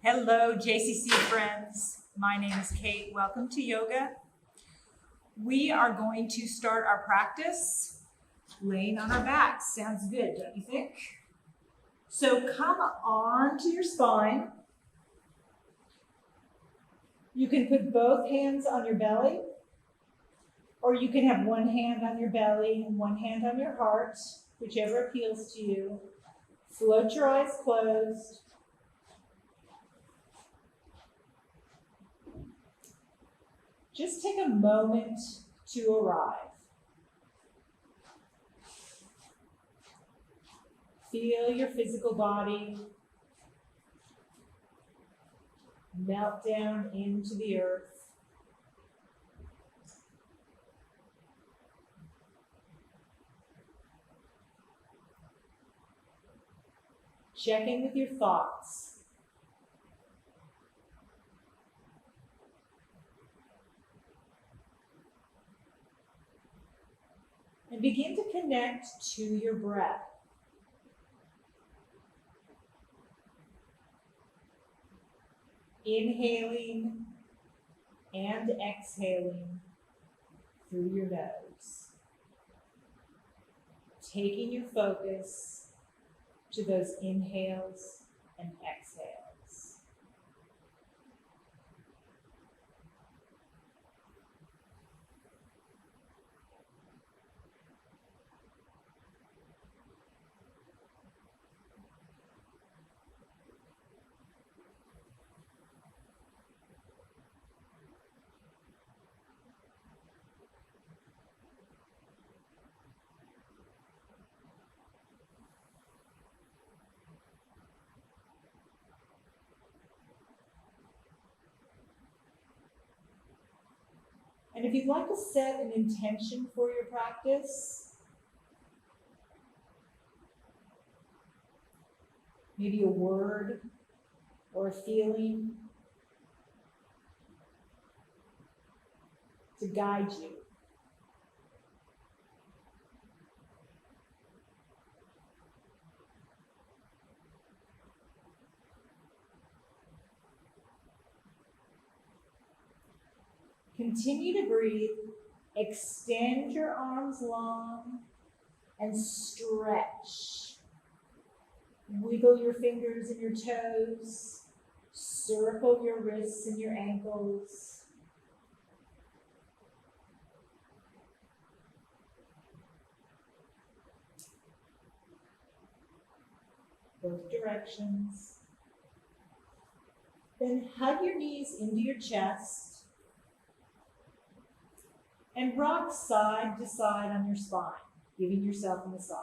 Hello, JCC friends. My name is Kate. Welcome to yoga. We are going to start our practice laying on our backs. Sounds good, don't you think? So come onto your spine. You can put both hands on your belly, or you can have one hand on your belly and one hand on your heart, whichever appeals to you. Float your eyes closed. Just take a moment to arrive. Feel your physical body melt down into the earth. Check in with your thoughts. And begin to connect to your breath. Inhaling and exhaling through your nose. Taking your focus to those inhales and exhales. And if you'd like to set an intention for your practice, maybe a word or a feeling to guide you. Continue to breathe. Extend your arms long and stretch. Wiggle your fingers and your toes. Circle your wrists and your ankles. Both directions. Then hug your knees into your chest and rock side to side on your spine, giving yourself a massage.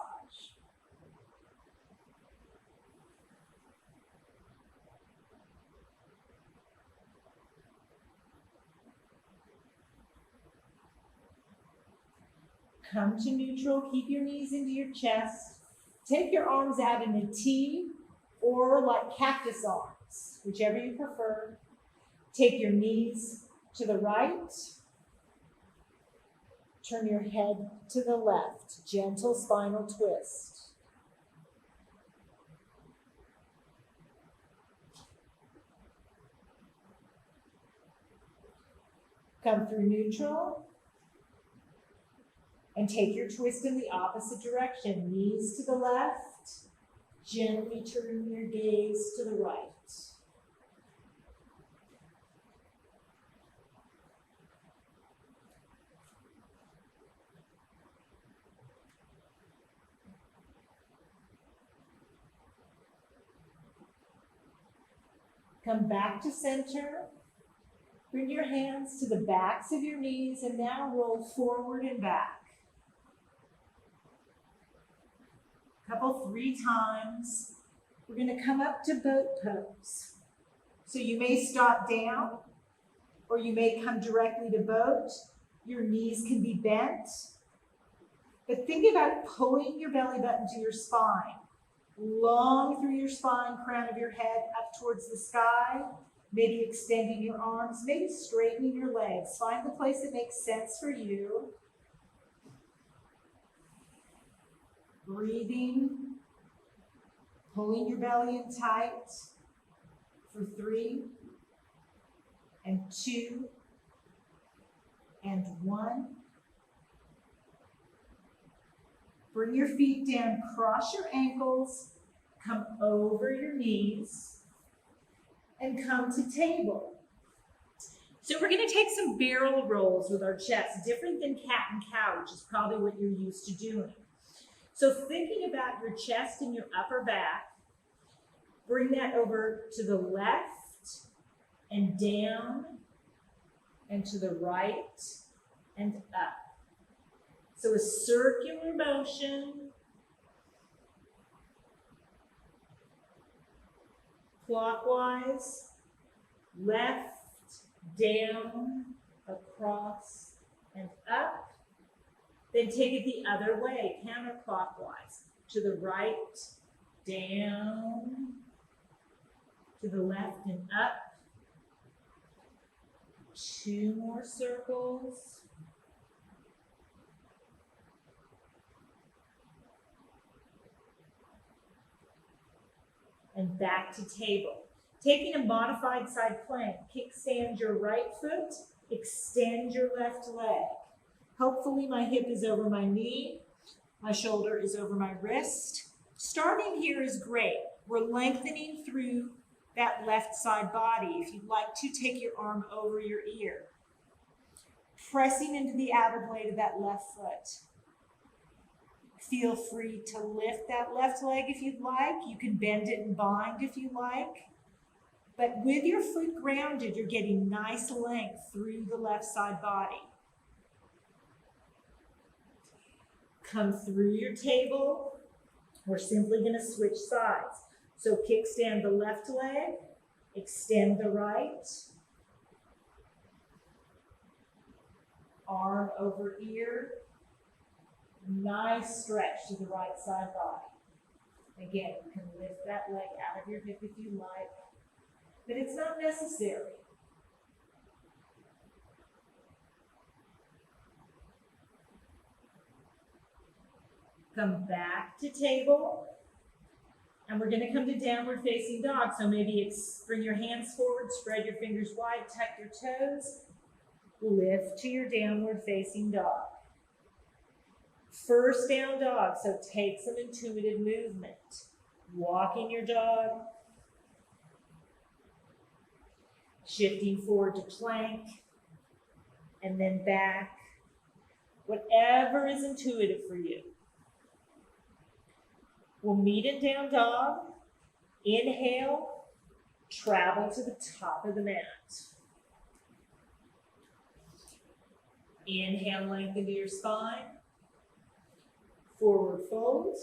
Come to neutral, keep your knees into your chest. Take your arms out in a T or like cactus arms, whichever you prefer. Take your knees to the right. Turn your head to the left, gentle spinal twist. Come through neutral and take your twist in the opposite direction. Knees to the left, gently turn your gaze to the right. Come back to center. Bring your hands to the backs of your knees and now roll forward and back. Couple 3 times. We're going to come up to boat pose. So you may stop down or you may come directly to boat. Your knees can be bent. But think about pulling your belly button to your spine. Long through your spine, crown of your head up towards the sky, maybe extending your arms, maybe straightening your legs. Find the place that makes sense for you. Breathing, pulling your belly in tight for 3 and 2 and 1. Bring your feet down, cross your ankles, come over your knees, and come to table. So we're going to take some barrel rolls with our chest, different than cat and cow, which is probably what you're used to doing. So thinking about your chest and your upper back, bring that over to the left and down and to the right and up. So a circular motion, clockwise, left, down, across, and up. Then take it the other way, counterclockwise, to the right, down, to the left and up. 2 more circles. And back to table. Taking a modified side plank, kickstand your right foot, extend your left leg. Hopefully my hip is over my knee, my shoulder is over my wrist. Starting here is great. We're lengthening through that left side body. If you'd like to, take your arm over your ear. Pressing into the outer blade of that left foot. Feel free to lift that left leg if you'd like. You can bend it and bind if you like. But with your foot grounded, you're getting nice length through the left side body. Come through your table. We're simply going to switch sides. So kickstand the left leg, extend the right. Arm over ear. Nice stretch to the right side body. Again, you can lift that leg out of your hip if you like, but it's not necessary. Come back to table, and we're going to come to downward facing dog. So maybe it's bring your hands forward, spread your fingers wide, tuck your toes, lift to your downward facing dog. First down dog, so take some intuitive movement. Walking your dog, shifting forward to plank, and then back. Whatever is intuitive for you. We'll meet in down dog. Inhale, travel to the top of the mat. Inhale, lengthen to your spine. Forward fold.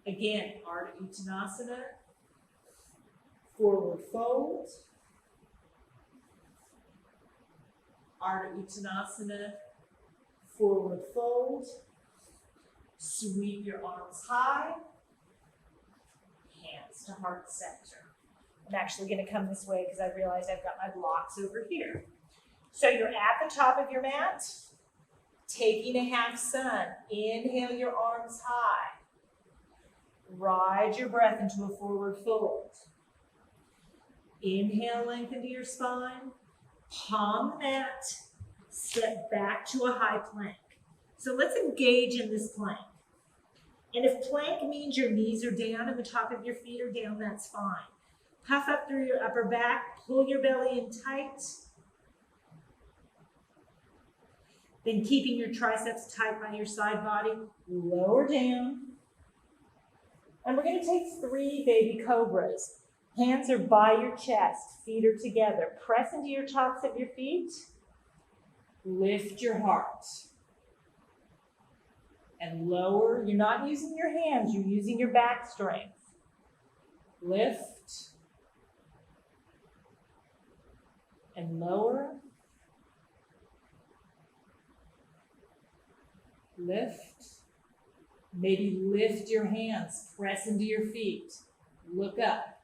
Again, Ardha Uttanasana. Forward fold. Ardha Uttanasana. Forward fold. Sweep your arms high. Hands to heart center. I'm actually going to come this way because I realized I've got my blocks over here. So you're at the top of your mat. Taking a half sun, inhale your arms high. Ride your breath into a forward fold. Inhale, lengthen to your spine. Palm the mat, step back to a high plank. So let's engage in this plank. And if plank means your knees are down and the top of your feet are down, that's fine. Puff up through your upper back, pull your belly in tight. Then keeping your triceps tight by your side body, lower down. And we're going to take 3 baby cobras. Hands are by your chest, feet are together. Press into your tops of your feet. Lift your heart. And lower. You're not using your hands, you're using your back strength. Lift. And lower. Lift. Maybe lift your hands, press into your feet, look up,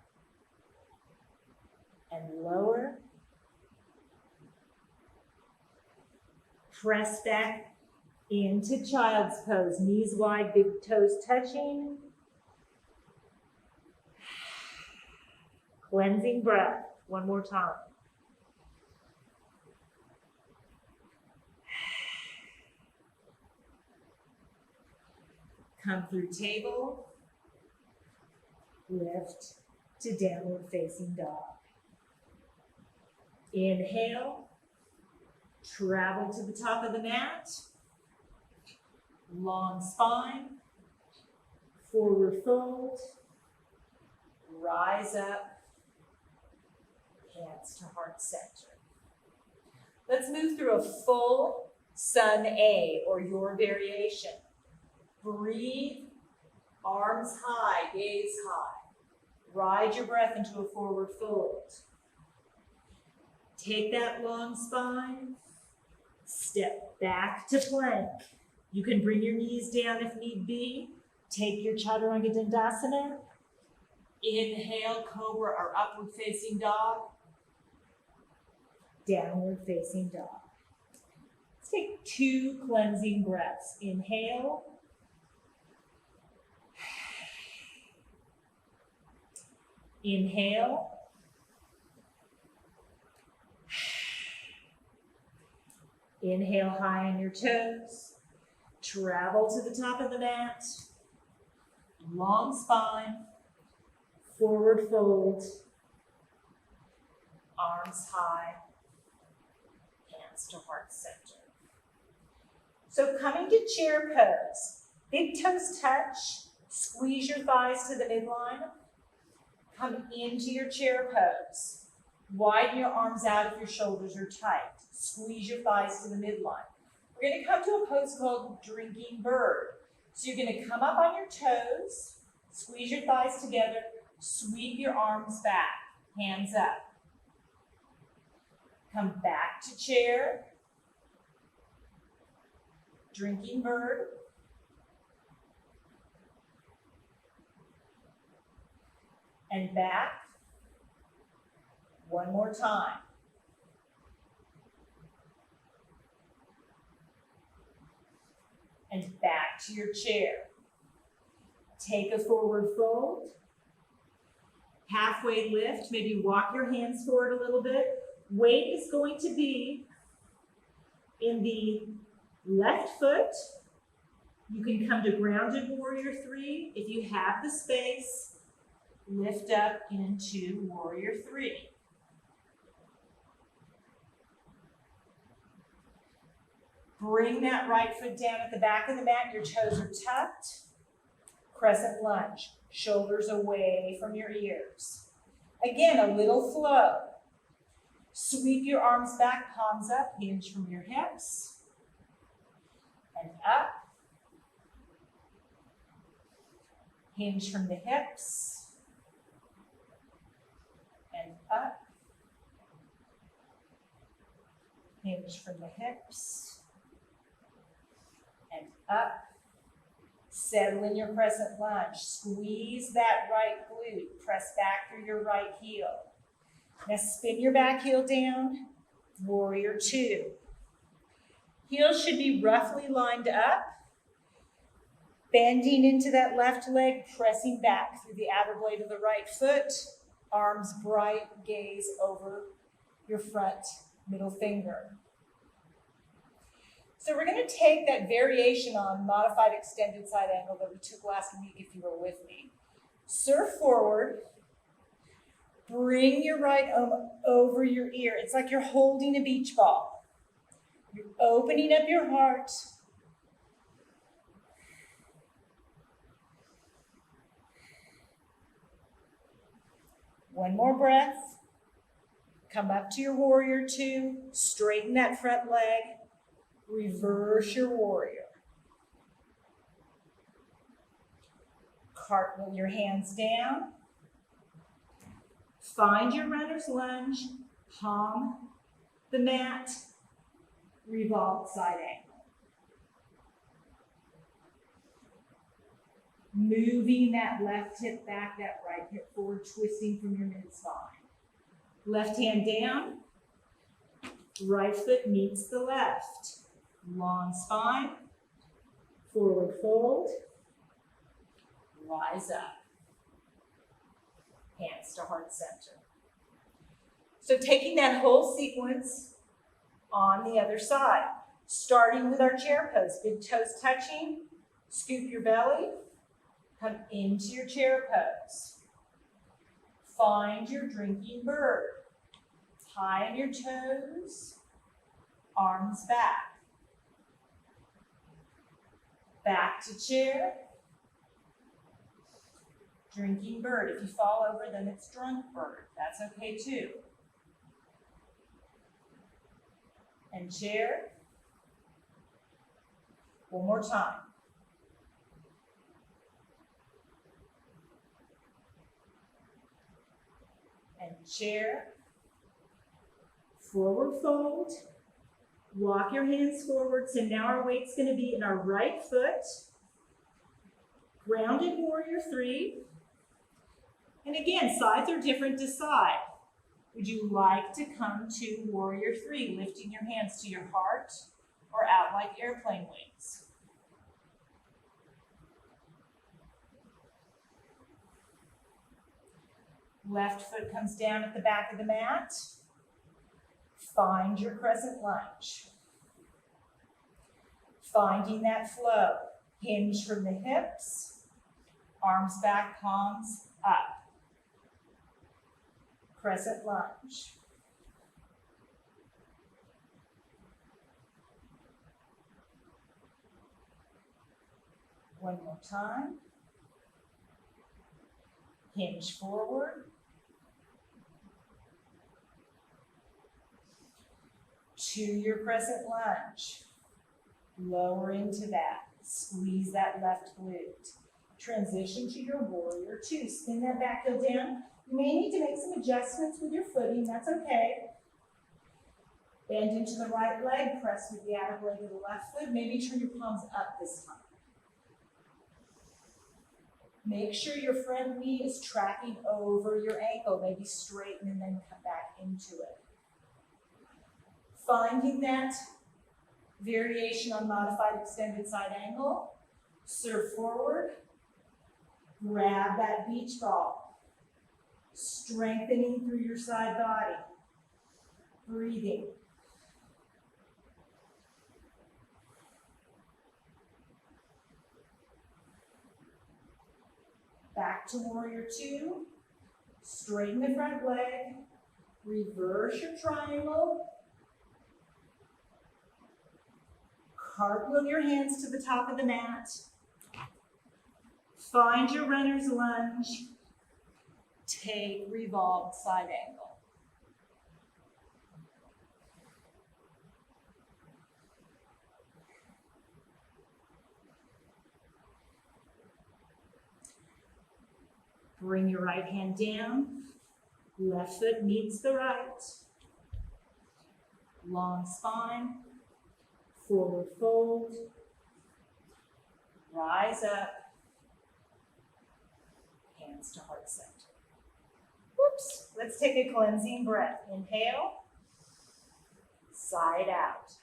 and lower. Press back into child's pose, knees wide, big toes touching. Cleansing breath. One more time. Come through table, lift to downward facing dog. Inhale, travel to the top of the mat, long spine, forward fold, rise up, hands to heart center. Let's move through a full sun A, or your variation. Breathe, arms high, gaze high. Ride your breath into a forward fold. Take that long spine, step back to plank. You can bring your knees down if need be. Take your Chaturanga Dandasana. Inhale, cobra or upward facing dog. Downward facing dog. Let's take 2 cleansing breaths. Inhale. Inhale. Inhale high on your toes. Travel to the top of the mat. Long spine. Forward fold. Arms high. Hands to heart center. So coming to chair pose. Big toes touch. Squeeze your thighs to the midline. Come into your chair pose. Widen your arms out if your shoulders are tight. Squeeze your thighs to the midline. We're going to come to a pose called drinking bird. So you're going to come up on your toes, squeeze your thighs together, sweep your arms back, hands up. Come back to chair. Drinking bird. And back. One more time. And back to your chair. Take a forward fold. Halfway lift, maybe walk your hands forward a little bit. Weight is going to be in the left foot. You can come to grounded warrior 3. If you have the space, lift up into warrior 3. Bring that right foot down at the back of the mat. Your toes are tucked. Crescent lunge. Shoulders away from your ears. Again, a little flow. Sweep your arms back, palms up, hinge from your hips. And up. Hinge from the hips. And up. Hinge from the hips. And up. Settle in your crescent lunge. Squeeze that right glute. Press back through your right heel. Now spin your back heel down. Warrior 2. Heels should be roughly lined up. Bending into that left leg, pressing back through the outer blade of the right foot. Arms bright, gaze over your front middle finger. So we're going to take that variation on modified extended side angle that we took last week if you were with me. Surf forward. Bring your right arm over your ear. It's like you're holding a beach ball. You're opening up your heart. One more breath. Come up to your warrior 2. Straighten that front leg. Reverse your warrior. Cartwheel your hands down. Find your runner's lunge. Palm the mat. Revolve side angle. Moving that left hip back, that right hip forward, twisting from your mid-spine. Left hand down. Right foot meets the left. Long spine, forward fold, rise up. hands to heart center. So taking that whole sequence on the other side, starting with our chair pose, big toes touching, scoop your belly, come into your chair pose. Find your drinking bird. Tie on your toes, arms back. Back to chair. Drinking bird. If you fall over, then it's drunk bird. That's okay too. And chair. One more time. And chair. Forward fold. Walk your hands forward. So now our weight's going to be in our right foot. Grounded warrior 3. And again, sides are different to side. Would you like to come to warrior 3, lifting your hands to your heart or out like airplane wings? Left foot comes down at the back of the mat. Find your crescent lunge. Finding that flow. Hinge from the hips. Arms back, palms up. Crescent lunge. One more time. Hinge forward. To your crescent lunge. Lower into that. Squeeze that left glute. Transition to your warrior 2. Spin that back heel down. You may need to make some adjustments with your footing. That's okay. Bend into the right leg. Press with the outer leg of the left foot. Maybe turn your palms up this time. Make sure your front knee is tracking over your ankle. Maybe straighten and then come back into it. Finding that variation on modified extended side angle. Serve forward. Grab that beach ball. Strengthening through your side body. Breathing. Back to warrior 2. Straighten the front leg. Reverse your triangle. Cartwheel your hands to the top of the mat. Find your runner's lunge. Take revolved side angle. Bring your right hand down. Left foot meets the right. Long spine. Forward fold. Rise up. Hands to heart center. Whoops. Let's take a cleansing breath. Inhale. Side out.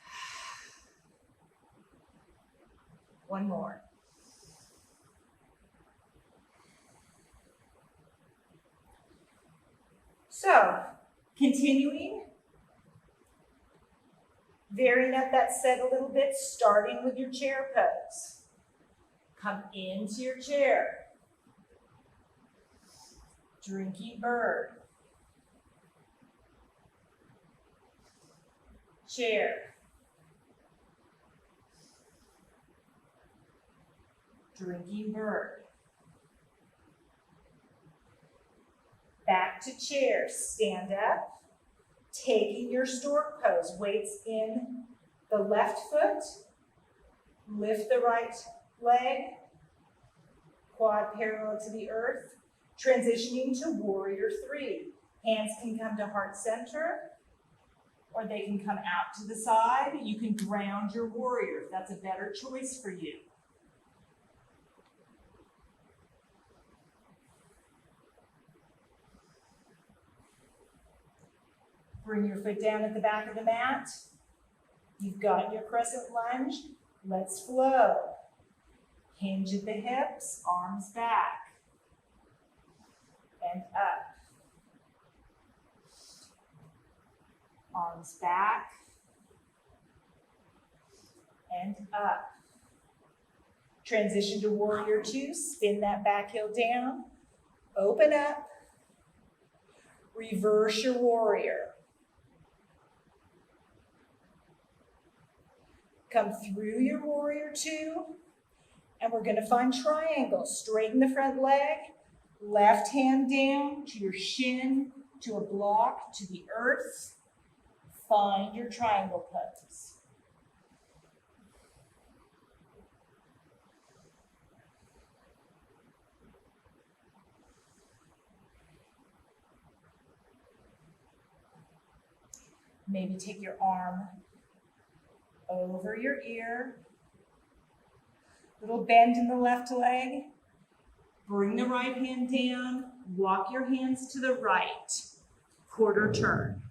One more. So, continuing, varying up that set a little bit, starting with your chair pose. Come into your chair. Drinking bird. Chair. Drinking bird. Back to chair, stand up, taking your stork pose, weights in the left foot, lift the right leg, quad parallel to the earth, transitioning to warrior 3. Hands can come to heart center, or they can come out to the side. You can ground your warrior if that's a better choice for you. Bring your foot down at the back of the mat. You've got your crescent lunge. Let's flow. Hinge at the hips, arms back and up. Arms back and up. Transition to warrior two, spin that back heel down, open up, reverse your warrior. Come through your warrior two, and we're gonna find triangle. Straighten the front leg, left hand down to your shin, to a block, to the earth. Find your triangle pose. Maybe take your arm over your ear. Little bend in the left leg. Bring the right hand down. Walk your hands to the right. Quarter turn.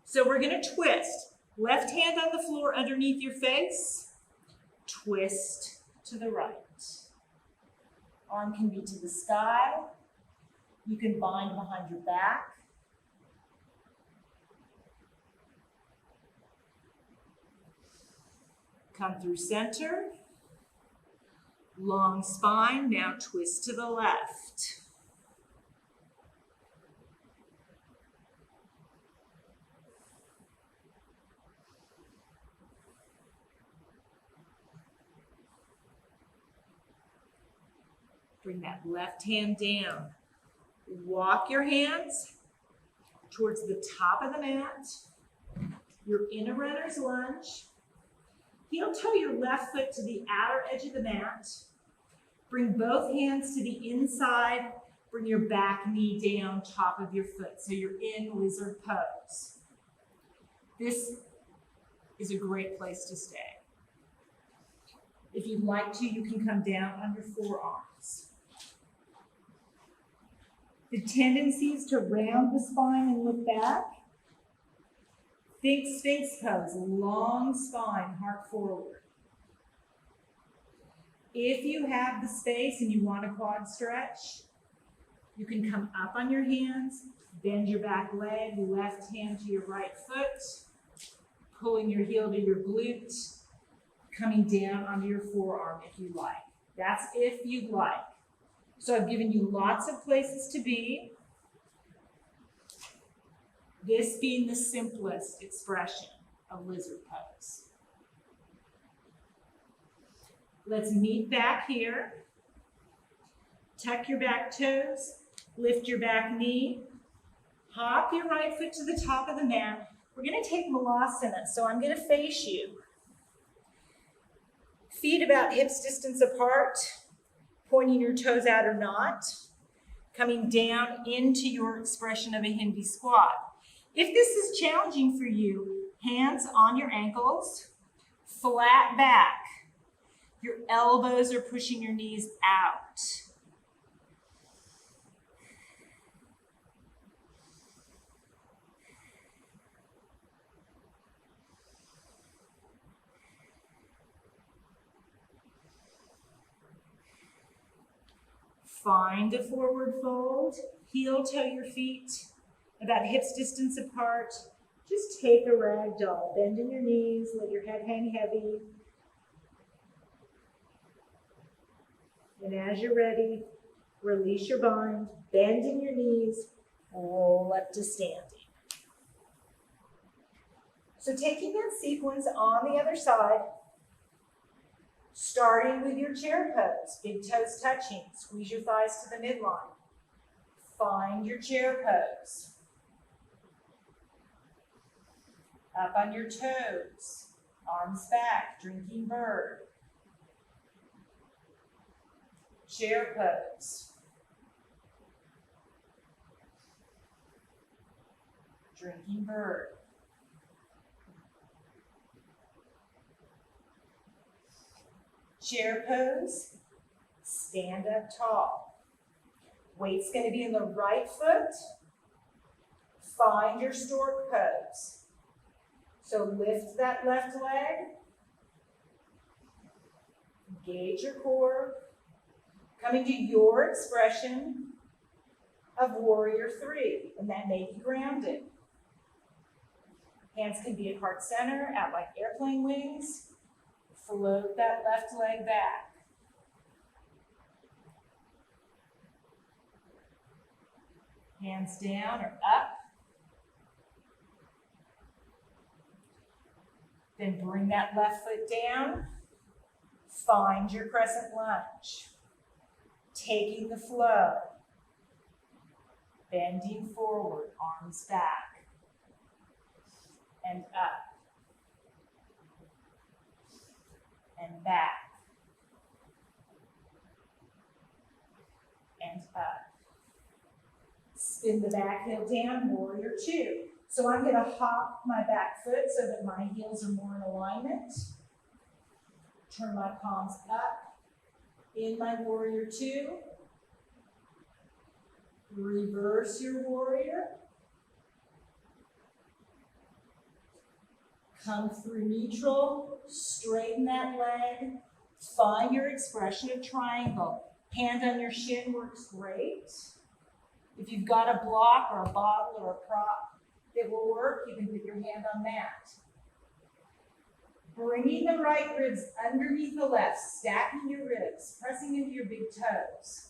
So we're going to twist. Left hand on the floor underneath your face. Twist to the right. Arm can be to the sky. You can bind behind your back. Come through center. Long spine, now twist to the left. Bring that left hand down. Walk your hands towards the top of the mat. You're in a runner's lunge. Heel toe your left foot to the outer edge of the mat. Bring both hands to the inside. Bring your back knee down top of your foot. So you're in lizard pose. This is a great place to stay. If you'd like to, you can come down on your forearms. The tendency is to round the spine and look back. Think Sphinx pose, long spine, heart forward. If you have the space and you want a quad stretch, you can come up on your hands, bend your back leg, left hand to your right foot, pulling your heel to your glute, coming down onto your forearm if you like. That's if you'd like. So I've given you lots of places to be. This being the simplest expression of lizard pose. Let's meet back here. Tuck your back toes, lift your back knee, hop your right foot to the top of the mat. We're gonna take Malasana, so I'm gonna face you. Feet about hips distance apart, pointing your toes out or not, coming down into your expression of a Hindi squat. If this is challenging for you, hands on your ankles, flat back. Your elbows are pushing your knees out. Find a forward fold, heel toe your feet about hips distance apart. Just take a ragdoll. Bend in your knees, let your head hang heavy. And as you're ready, release your bind, bend in your knees, roll up to standing. So taking that sequence on the other side, starting with your chair pose, big toes touching, squeeze your thighs to the midline. Find your chair pose. Up on your toes, arms back, drinking bird. Chair pose. Drinking bird. Chair pose, stand up tall. Weight's going to be in the right foot. Find your stork pose. So lift that left leg. Engage your core. Coming to your expression of warrior three, and that may be grounded. Hands can be at heart center, at like airplane wings. Float that left leg back. Hands down or up. Then bring that left foot down. Find your crescent lunge. Taking the flow. Bending forward, arms back. And up. And back. And up. Spin the back heel down, warrior two. So I'm going to hop my back foot so that my heels are more in alignment. Turn my palms up in my warrior two. Reverse your warrior. Come through neutral, straighten that leg. Find your expression of triangle. Hand on your shin works great. If you've got a block or a bottle or a prop that will work, you can put your hand on that. Bringing the right ribs underneath the left, stacking your ribs, pressing into your big toes.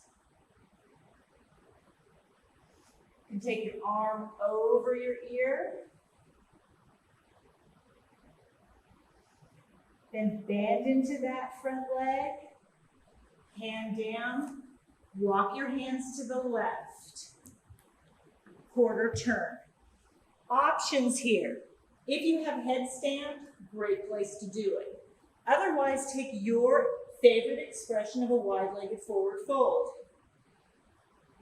You can take your arm over your ear. Then bend into that front leg. Hand down. Walk your hands to the left. Quarter turn. Options here. If you have headstand, great place to do it. Otherwise, take your favorite expression of a wide-legged forward fold.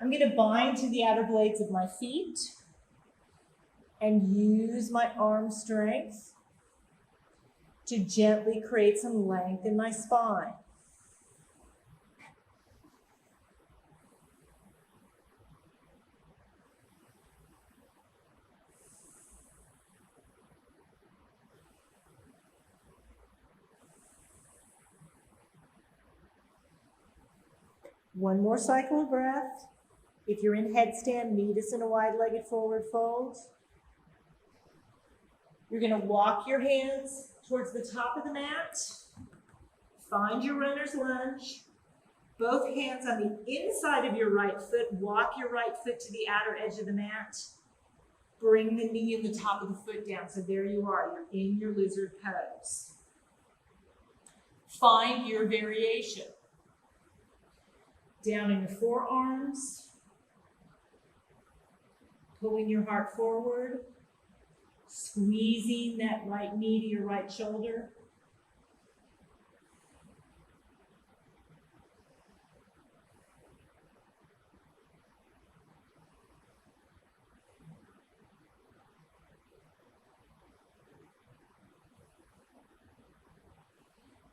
I'm going to bind to the outer blades of my feet and use my arm strength to gently create some length in my spine. One more cycle of breath. If you're in headstand, meet us in a wide-legged forward fold. You're going to walk your hands towards the top of the mat. Find your runner's lunge. Both hands on the inside of your right foot. Walk your right foot to the outer edge of the mat. Bring the knee and the top of the foot down. So there you are. You're in your lizard pose. Find your variation. Down in your forearms. Pulling your heart forward. Squeezing that right knee to your right shoulder.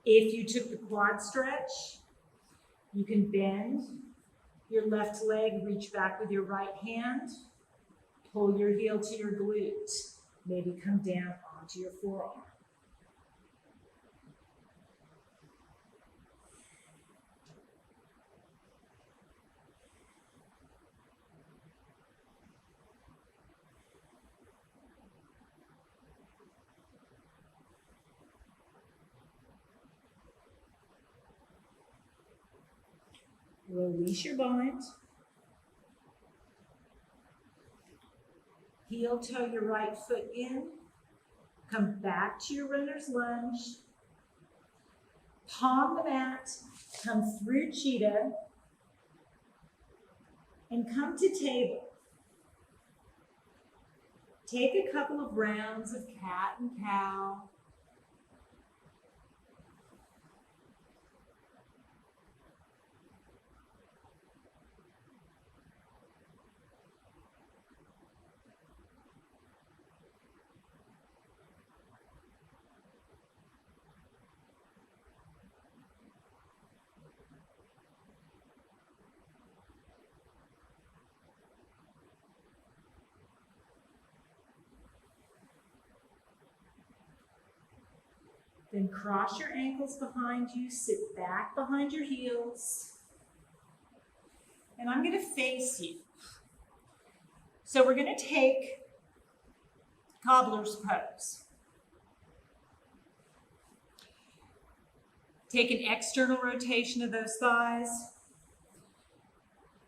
If you took the quad stretch, you can bend your left leg, reach back with your right hand, pull your heel to your glute. Maybe come down onto your forearm. Release your bind. Heel toe your right foot in. Come back to your runner's lunge. Palm the mat. Come through cheetah. And come to table. Take a couple of rounds of cat and cow. Then cross your ankles behind you, sit back behind your heels. And I'm going to face you. So we're going to take cobbler's pose. Take an external rotation of those thighs.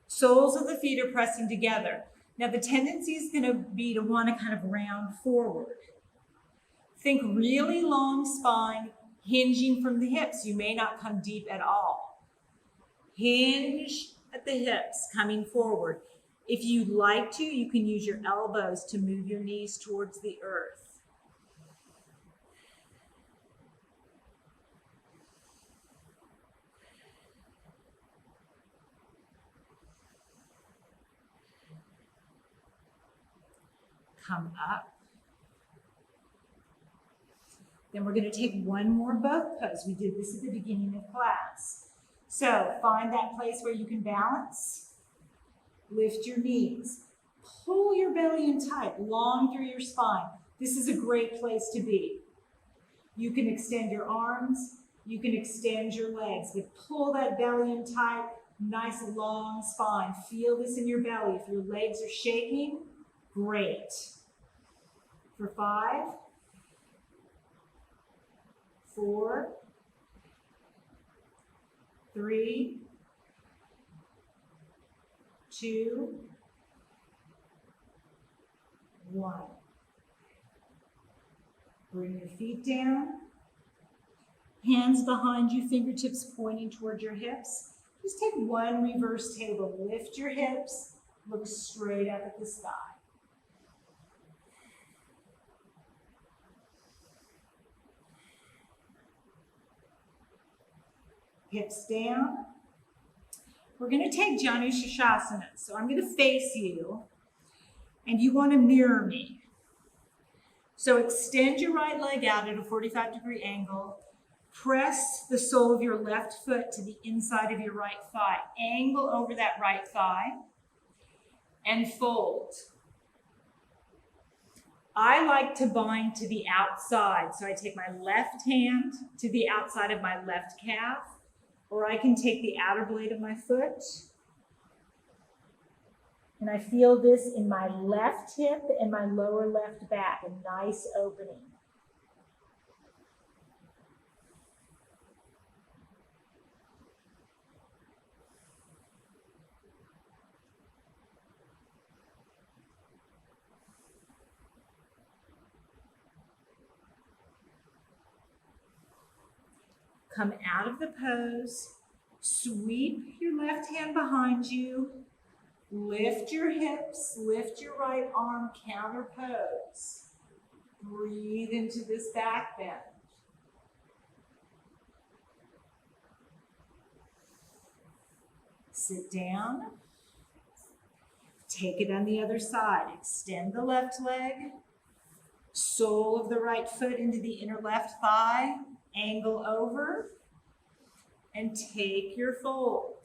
Soles of the feet are pressing together. Now the tendency is going to be to want to kind of round forward. Think really long spine, hinging from the hips. You may not come deep at all. Hinge at the hips, coming forward. If you'd like to, you can use your elbows to move your knees towards the earth. Come up. Then we're going to take one more boat pose. We did this at the beginning of class. So find that place where you can balance. Lift your knees. Pull your belly in tight, long through your spine. This is a great place to be. You can extend your arms. You can extend your legs, but pull that belly in tight, nice long spine. Feel this in your belly. If your legs are shaking, great. For 5, 4, 3, 2, 1. Bring your feet down. Hands behind you, fingertips pointing toward your hips. Just take one reverse table. Lift your hips. Look straight up at the sky. Hips down. We're going to take Janu Shirshasana. So I'm going to face you, and you want to mirror me. So extend your right leg out at a 45-degree angle. Press the sole of your left foot to the inside of your right thigh. Angle over that right thigh and fold. I like to bind to the outside. So I take my left hand to the outside of my left calf, or I can take the outer blade of my foot. And I feel this in my left hip and my lower left back, a nice opening. Come out of the pose, sweep your left hand behind you, lift your hips, lift your right arm, counter pose. Breathe into this back bend. Sit down. Take it on the other side. Extend the left leg, sole of the right foot into the inner left thigh, angle over, and take your fold.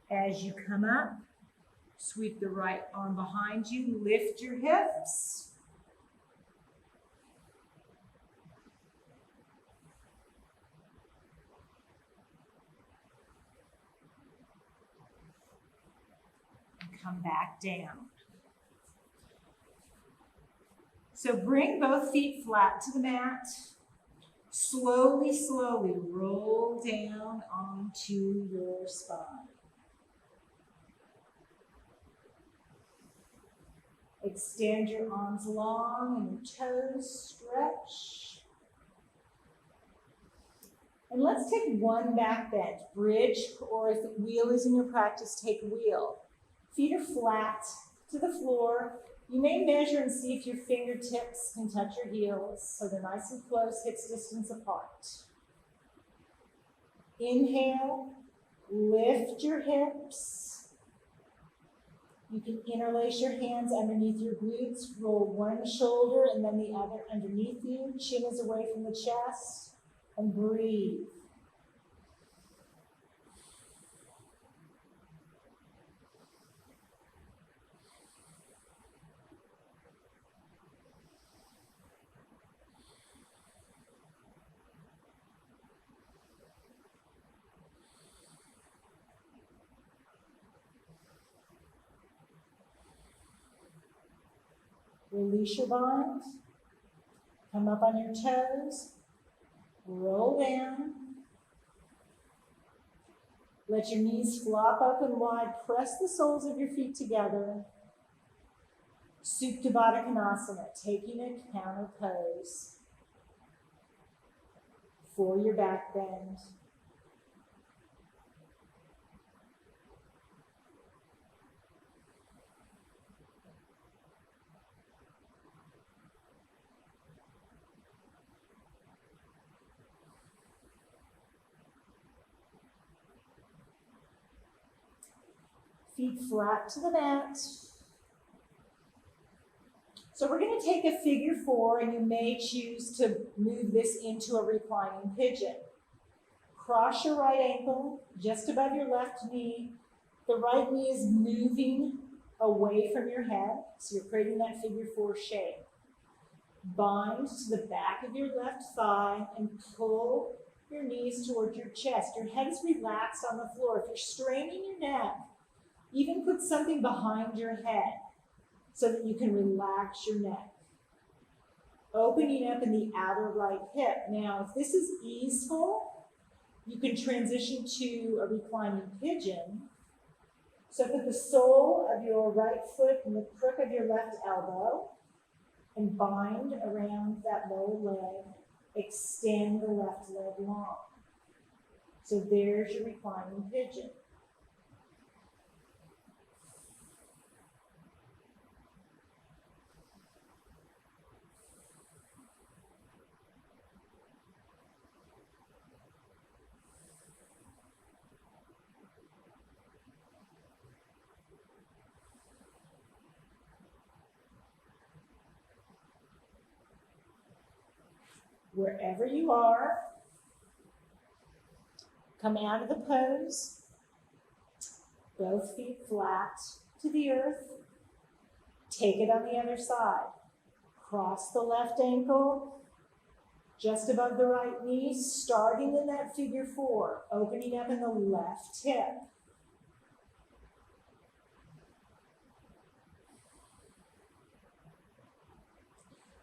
As you come up, sweep the right arm behind you, lift your hips. And come back down. So bring both feet flat to the mat. Slowly, slowly roll down onto your spine. Extend your arms long and your toes stretch. And let's take one back bend, bridge, or if wheel is in your practice, take wheel. Feet are flat to the floor. You may measure and see if your fingertips can touch your heels, so they're nice and close, hips distance apart. Inhale, lift your hips. You can interlace your hands underneath your glutes, roll one shoulder and then the other underneath you. Chin is away from the chest, and breathe. Release your bind. Come up on your toes. Roll down. Let your knees flop open wide. Press the soles of your feet together. Supta Baddha Konasana, taking a counter pose for your back bend. Feet flat to the mat. So we're going to take a figure 4, and you may choose to move this into a reclining pigeon. Cross your right ankle just above your left knee. The right knee is moving away from your head, so you're creating that figure 4 shape. Bind to the back of your left thigh and pull your knees towards your chest. Your head is relaxed on the floor. If you're straining your neck, even put something behind your head so that you can relax your neck. Opening up in the outer right hip. Now, if this is easeful, you can transition to a reclining pigeon. So put the sole of your right foot in the crook of your left elbow and bind around that lower leg. Extend the left leg long. So there's your reclining pigeon. Wherever you are, come out of the pose, both feet flat to the earth. Take it on the other side. Cross the left ankle just above the right knee, starting in that figure 4, opening up in the left hip.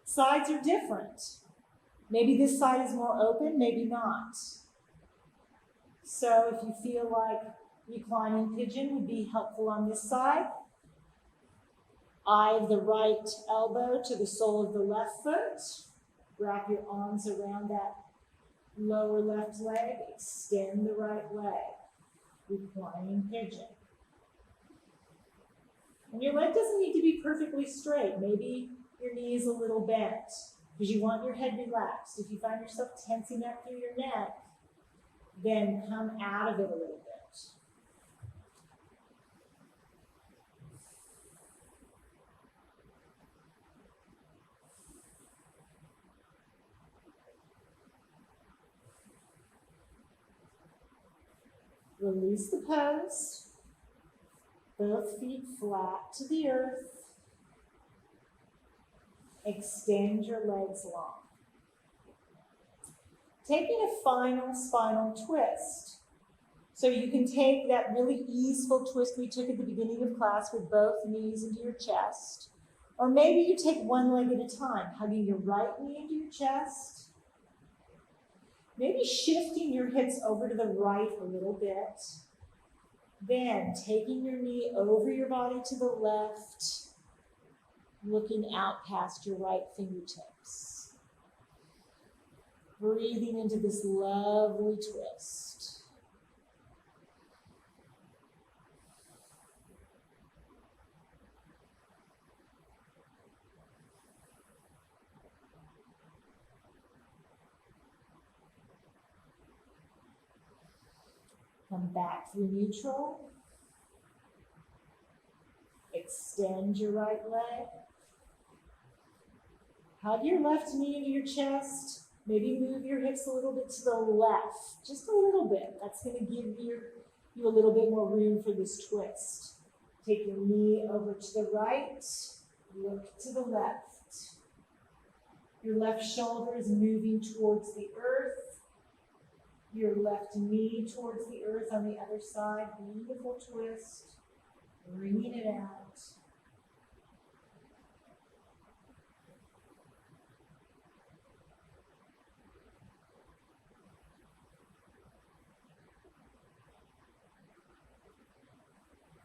Sides are different. Maybe this side is more open, maybe not. So if you feel like reclining pigeon would be helpful on this side, eye of the right elbow to the sole of the left foot. Wrap your arms around that lower left leg. Extend the right leg. Reclining pigeon. And your leg doesn't need to be perfectly straight. Maybe your knee is a little bent, because you want your head relaxed. If you find yourself tensing up through your neck, then come out of it a little bit. Release the pose. Both feet flat to the earth. Extend your legs long. Taking a final spinal twist. So you can take that really easeful twist we took at the beginning of class with both knees into your chest. Or maybe you take one leg at a time, hugging your right knee into your chest. Maybe shifting your hips over to the right a little bit. Then taking your knee over your body to the left, looking out past your right fingertips. Breathing into this lovely twist. Come back through neutral. Extend your right leg. Hug your left knee into your chest. Maybe move your hips a little bit to the left, just a little bit. That's going to give you a little bit more room for this twist. Take your knee over to the right, look to the left. Your left shoulder is moving towards the earth. Your left knee towards the earth on the other side. Beautiful twist. Bringing it out.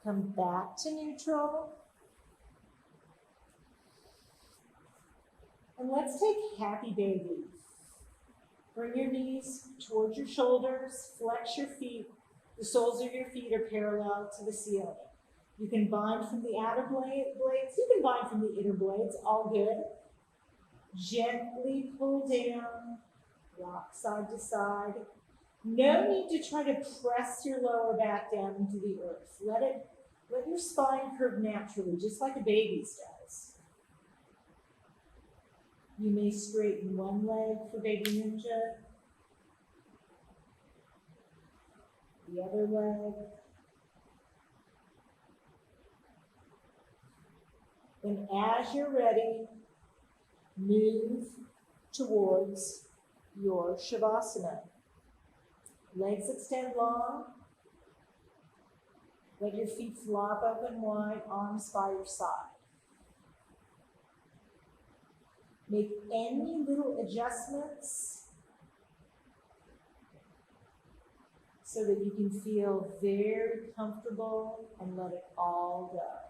Come back to neutral. And let's take happy baby. Bring your knees towards your shoulders, flex your feet. The soles of your feet are parallel to the ceiling. You can bind from the outer blades, you can bind from the inner blades, all good. Gently pull down, rock side to side. No need to try to press your lower back down into the earth. Let your spine curve naturally, just like a baby's does. You may straighten one leg for baby ninja, the other leg. And as you're ready, move towards your Shavasana. Legs extend long. Let your feet flop open wide, arms by your side. Make any little adjustments so that you can feel very comfortable and let it all go.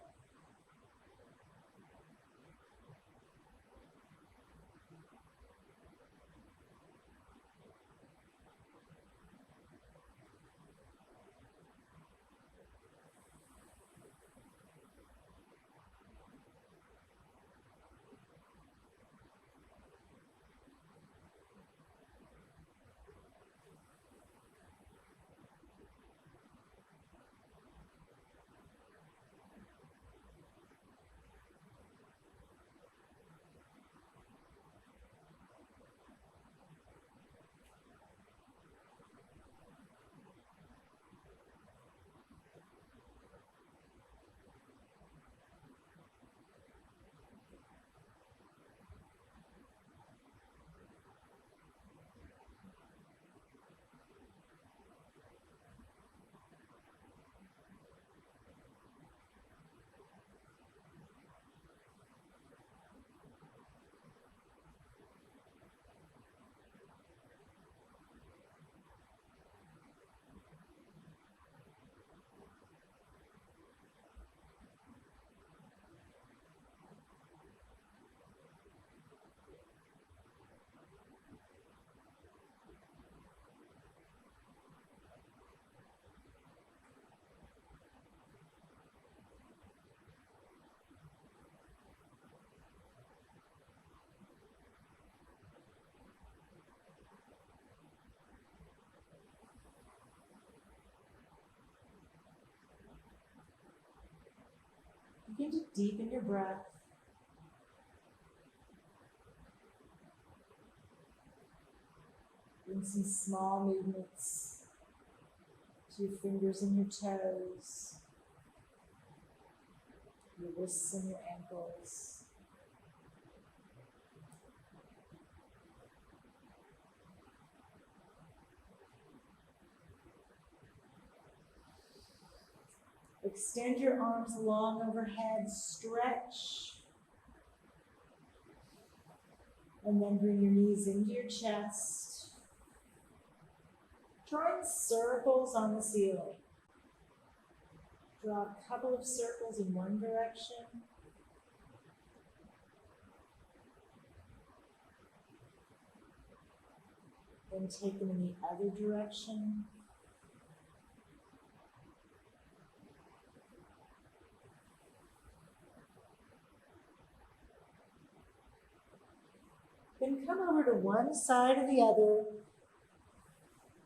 Begin to deepen your breath. Bring some small movements to your fingers and your toes, your wrists and your ankles. Extend your arms long overhead, stretch. And then bring your knees into your chest. Drawing circles on the ceiling. Draw a couple of circles in one direction. Then take them in the other direction. Then come over to one side or the other,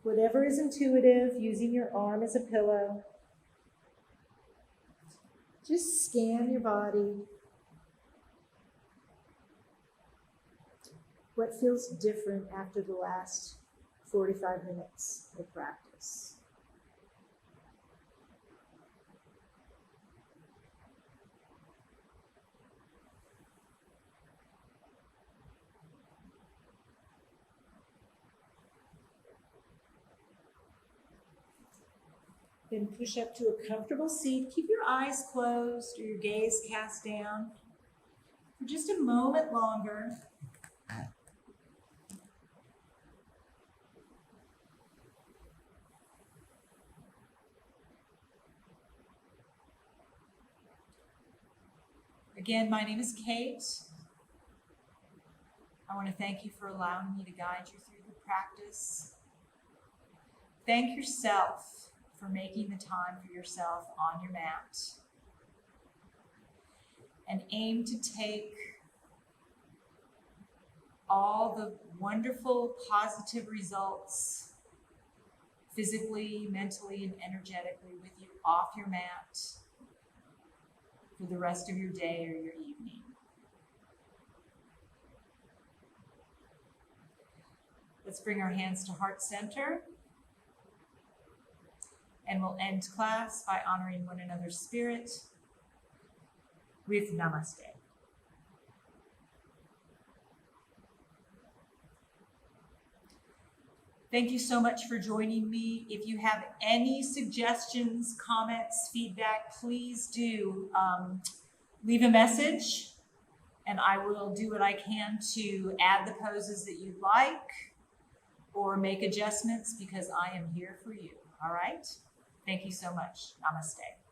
whatever is intuitive, using your arm as a pillow. Just scan your body. What feels different after the last 45 minutes of practice? Then push up to a comfortable seat. Keep your eyes closed or your gaze cast down for just a moment longer. Again, my name is Kate. I want to thank you for allowing me to guide you through the practice. Thank yourself for making the time for yourself on your mat. And aim to take all the wonderful positive results physically, mentally, and energetically with you off your mat for the rest of your day or your evening. Let's bring our hands to heart center. And we'll end class by honoring one another's spirit with Namaste. Thank you so much for joining me. If you have any suggestions, comments, feedback, please do leave a message, and I will do what I can to add the poses that you'd like or make adjustments, because I am here for you. All right? Thank you so much. Namaste.